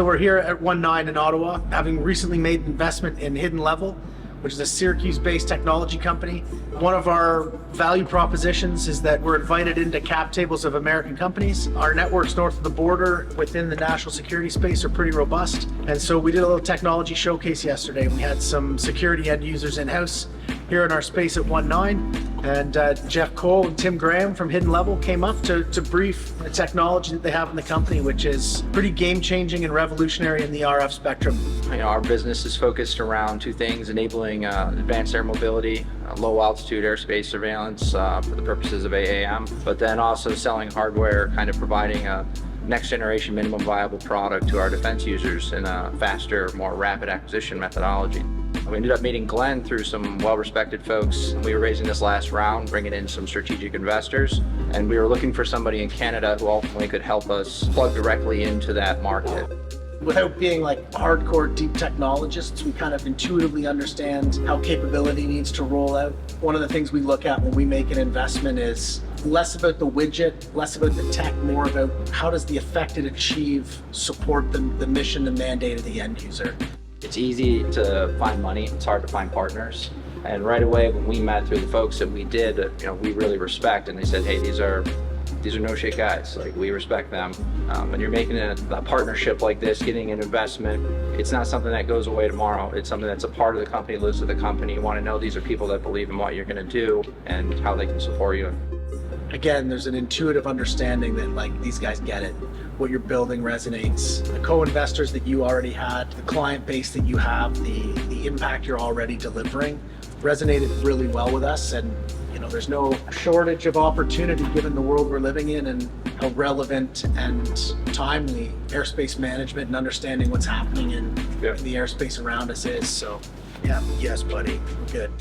So we're here at ONE9 in Ottawa, having recently made an investment in Hidden Level, which is a Syracuse-based technology company. One of our value propositions is that we're invited into cap tables of American companies. Our networks north of the border within the national security space are pretty robust. And so we did a little technology showcase yesterday. We had some security end users in-house here in our space at ONE9. And Jeff Cole and Tim Graham from Hidden Level came up to brief the technology that they have in the company, which is pretty game-changing and revolutionary in the RF spectrum. Our business is focused around two things: enabling advanced air mobility, low-altitude airspace surveillance for the purposes of AAM, but then also selling hardware, kind of providing a next-generation minimum viable product to our defense users in a faster, more rapid acquisition methodology. We ended up meeting Glenn through some well-respected folks. We were raising this last round, bringing in some strategic investors, and we were looking for somebody in Canada who ultimately could help us plug directly into that market. Without being like hardcore deep technologists, we kind of intuitively understand how capability needs to roll out. One of the things we look at when we make an investment is less about the widget, less about the tech, more about how does the effect it achieve support the mission and mandate of the end user. It's easy to find money, it's hard to find partners. And right away when we met through the folks that we did, we really respect, and they said, hey, these are no shit guys, like we respect them. When you're making a partnership like this, getting an investment, it's not something that goes away tomorrow. It's something that's a part of the company, lives with the company. You want to know these are people that believe in what you're going to do and how they can support you. Again, there's an intuitive understanding that like these guys get it. What you're building resonates. The co-investors that you already had, the client base that you have, the impact you're already delivering resonated really well with us. And there's no shortage of opportunity given the world we're living in and how relevant and timely airspace management and understanding what's happening in the airspace around us is. So yeah, yes, buddy, we're good.